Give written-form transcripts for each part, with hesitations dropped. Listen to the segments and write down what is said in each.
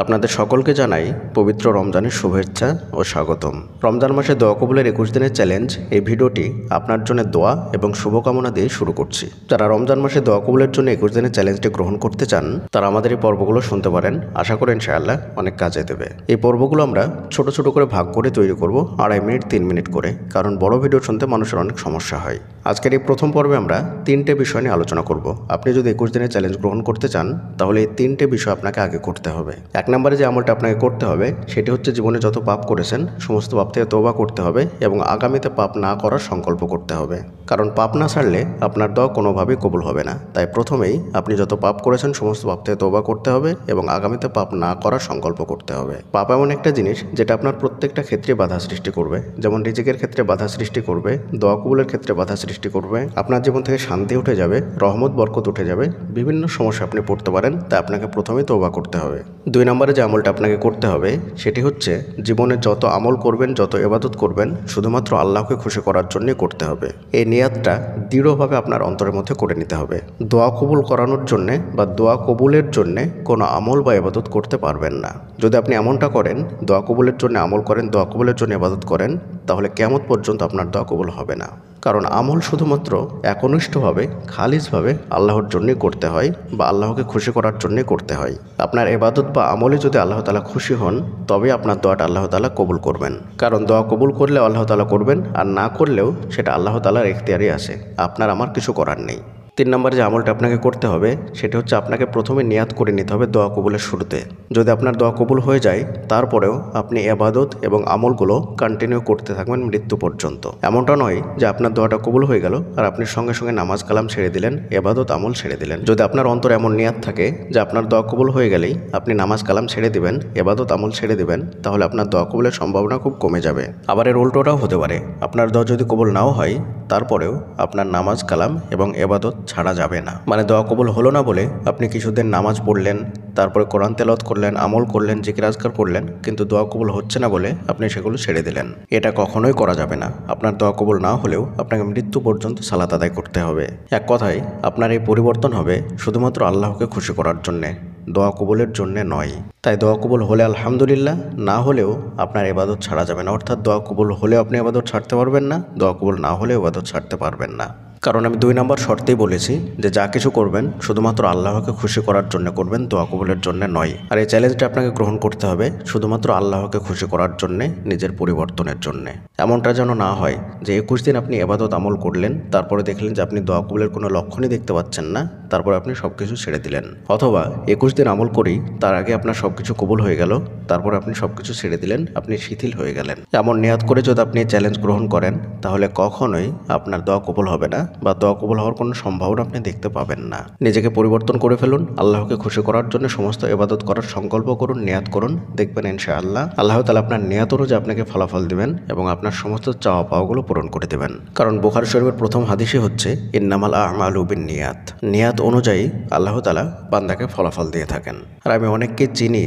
আপনাদের সকলকে জানাই পবিত্র রমজানের শুভেচ্ছা ও স্বাগতম। রমজান মাসে দোয়া কবুলের 21 দিনের চ্যালেঞ্জ এই ভিডিওটি আপনার জন্য দোয়া এবং শুভকামনা দিয়ে শুরু করছি। যারা রমজান মাসে দোয়া কবুলের জন্য 21 দিনের চ্যালেঞ্জটি গ্রহণ করতে চান তারা আমাদের এই পর্বগুলো শুনতে পারেন। আশা করি ইনশাআল্লাহ অনেক কাজে দেবে। এই পর্বগুলো আমরা ছোট ছোট করে ভাগ করে তৈরি করব, 2.5 মিনিট 3 মিনিট করে, কারণ বড় ভিডিও শুনতে মানুষের অনেক সমস্যা হয়। আজকের এই প্রথম পর্বে আমরা 3টে বিষয় নিয়ে আলোচনা করব। আপনি যদি 21 দিনের চ্যালেঞ্জ গ্রহণ করতে চান তাহলে এই 3টে বিষয় আপনাকে আগে করতে হবে। 1 নম্বরে যে আমলটা আপনাকে করতে হবে সেটি হচ্ছে জীবনে যত পাপ করেছেন সমস্ত পাপ থেকে তওবা করতে হবে এবং আগামীতে পাপ না করার সংকল্প করতে হবে। কারণ পাপ না ছাড়লে আপনার দোয়া কোনোভাবেই কবুল হবে না। তাই প্রথমেই আপনি যত পাপ করেছেন সমস্ত পাপ থেকে তওবা করতে হবে এবং আগামীতে পাপ না করার সংকল্প করতে হবে। পাপ এমন একটা জিনিস যেটা আপনার প্রত্যেকটা ক্ষেত্রে বাধা সৃষ্টি করবে। যেমন রিজিকের ক্ষেত্রে বাধা সৃষ্টি করবে, দোয়া কবুলের ক্ষেত্রে বাধা সৃষ্টি করবে, আপনার জীবন থেকে শান্তি উঠে যাবে, রহমত বরকত উঠে যাবে, বিভিন্ন সমস্যা আপনি পড়তে পারেন। তাই আপনাকে প্রথমেই তওবা করতে হবে। 2 নম্বরে যে আমলটা আপনাকে করতে হবে সেটি হচ্ছে জীবনে যত আমল করবেন, যত ইবাদত করবেন, শুধুমাত্র আল্লাহকে খুশি করার জন্যই করতে হবে। এই নিয়াতটা দৃঢ়ভাবে আপনার অন্তরের মধ্যে করে নিতে হবে। দোয়া কবুল করানোর জন্যে বা দোয়া কবুলের জন্যে কোনো আমল বা ইবাদত করতে পারবেন না। যদি আপনি এমনটা করেন, দোয়া কবুলের জন্য আমল করেন, দোয়া কবুলের জন্য ইবাদত করেন, তাহলে কিয়ামত পর্যন্ত আপনার দোয়া কবুল হবে না। কারণ আমল শুধুমাত্র একনিষ্ঠভাবে খালিসভাবে আল্লাহর জন্যই করতে হয় বা আল্লাহকে খুশি করার জন্যই করতে হয়। আপনার ইবাদত বা আমলে যদি আল্লাহ তাআলা খুশি হন তবে আপনার দোয়াটা আল্লাহ তাআলা কবুল করবেন। কারণ দোয়া কবুল করলে আল্লাহ তাআলা করবেন, আর না করলেও সেটা আল্লাহ তাআলার এখতিয়ারে আছে, আপনার আমার কিছু করার নেই। 3 নম্বরে যে আমলটা আপনাকে করতে হবে সেটা হচ্ছে আপনাকে প্রথমে নিয়াত করে নিতে হবে দোয়া কবুলের শুরুতে। যদি আপনার দোয়া কবুল হয়ে যায় তারপরেও আপনি ইবাদত এবং আমলগুলো কন্টিনিউ করতে থাকবেন মৃত্যু পর্যন্ত। এমনটা নয় যে আপনার দোয়াটা কবুল হয়ে গেল আর আপনি সঙ্গে সঙ্গে নামাজ কালাম ছেড়ে দিলেন, ইবাদত আমল ছেড়ে দিলেন। যদি আপনার অন্তরে এমন নিয়াত থাকে যে আপনার দোয়া কবুল হয়ে গেলেই আপনি নামাজ কালাম ছেড়ে দিবেন, ইবাদত আমল ছেড়ে দিবেন, তাহলে আপনার দোয়া কবুলের সম্ভাবনা খুব কমে যাবে। আবার এর উল্টোটাও হতে পারে, আপনার দোয়া যদি কবুল নাও হয় তারপরেও আপনার নামাজ কালাম এবং ইবাদত ছাড়া যাবে না। মানে দোয়া কবুল হলো না বলে আপনি কিছুদিন নামাজ পড়লেন, তারপরে কোরআন তেলাওয়াত করলেন, আমল করলেন, জিকির আজকার করলেন, কিন্তু দোয়া কবুল হচ্ছে না বলে আপনি সেগুলো ছেড়ে দিলেন। এটা কখনোই করা যাবে না। আপনার দোয়া কবুল না হলেও আপনাকে মৃত্যু পর্যন্ত সালাত আদায় করতে হবে। এক কথায় আপনার এই পরিবর্তন হবে শুধুমাত্র আল্লাহকে খুশি করার জন্যে, দোয়া কবুলের জন্যে নয়। তাই দোয়া কবুল হলে আলহামদুলিল্লাহ, না হলেও আপনার ইবাদত ছাড়া যাবে না। অর্থাৎ দোয়া কবুল হলেও আপনি ইবাদত ছাড়তে পারবেন না, দোয়া কবুল না হলেও ইবাদত ছাড়তে পারবেন না। কারণ আমি 2 নম্বর শর্তেই বলেছি যে যা কিছু করবেন শুধুমাত্র আল্লাহকে খুশি করার জন্য করবেন, দোয়া কবুলের জন্য নয়। আর এই চ্যালেঞ্জটা আপনাকে গ্রহণ করতে হবে শুধুমাত্র আল্লাহকে খুশি করার জন্যে, নিজের পরিবর্তনের জন্যে। এমনটা যেন না হয় যে 21 দিন আপনি ইবাদত আমল করলেন, তারপরে দেখলেন যে আপনি দোয়া কবুলের কোনো লক্ষণই দেখতে পাচ্ছেন না, তারপরে আপনি সব কিছু ছেড়ে দিলেন। অথবা 21 দিন আমল করেই তার আগে আপনার সব কিছু কবুল হয়ে গেল, তারপরে আপনি সব কিছু ছেড়ে দিলেন, আপনি শিথিল হয়ে গেলেন। এমন নিয়াত করে যদি আপনি চ্যালেঞ্জ গ্রহণ করেন তাহলে কখনোই আপনার দোয়া কবুল হবে না বা দোয়া কবুল হওয়ার কোনো সম্ভাবনা আপনি দেখতে পাবেন না। নিজেকে পরিবর্তন করে ফেলুন, আল্লাহকে খুশি করার জন্য সমস্ত ইবাদত করার সংকল্প করুন, নিয়াত করুন, দেখবেন ইনশাআল্লাহ আল্লাহ তাআলা আপনার নিয়াত অনুযায়ী আপনাকে ফলাফল দিবেন এবং আপনার সমস্ত চাওয়া পাওয়াগুলো পূরণ করে দেবেন। কারণ বুখারী শরীফের প্রথম হাদিসই হচ্ছে ইন্নামাল আমালু বিন্নিয়াত। নিয়াত অনুযায়ী আল্লাহ তাআলা বান্দাকে ফলাফল দিয়ে থাকেন। আর আমি অনেককে চিনি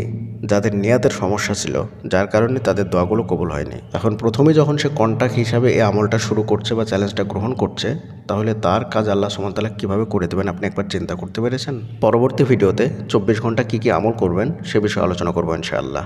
যাদের নিয়াতের সমস্যা ছিল, যার কারণে তাদের দোয়াগুলো কবুল হয়নি। এখন প্রথমে যখন সে কন্টাক্ট হিসাবে এই আমলটা শুরু করছে বা চ্যালেঞ্জটা গ্রহণ করছে, তাহলে তার কাজ আল্লাহ সুবহানাহু ওয়া তাআলা কীভাবে করে দেবেন আপনি একবার চিন্তা করতে পেরেছেন? পরবর্তী ভিডিওতে 24 ঘন্টা কী কী আমল করবেন সে বিষয়ে আলোচনা করবো ইনশাআল্লাহ।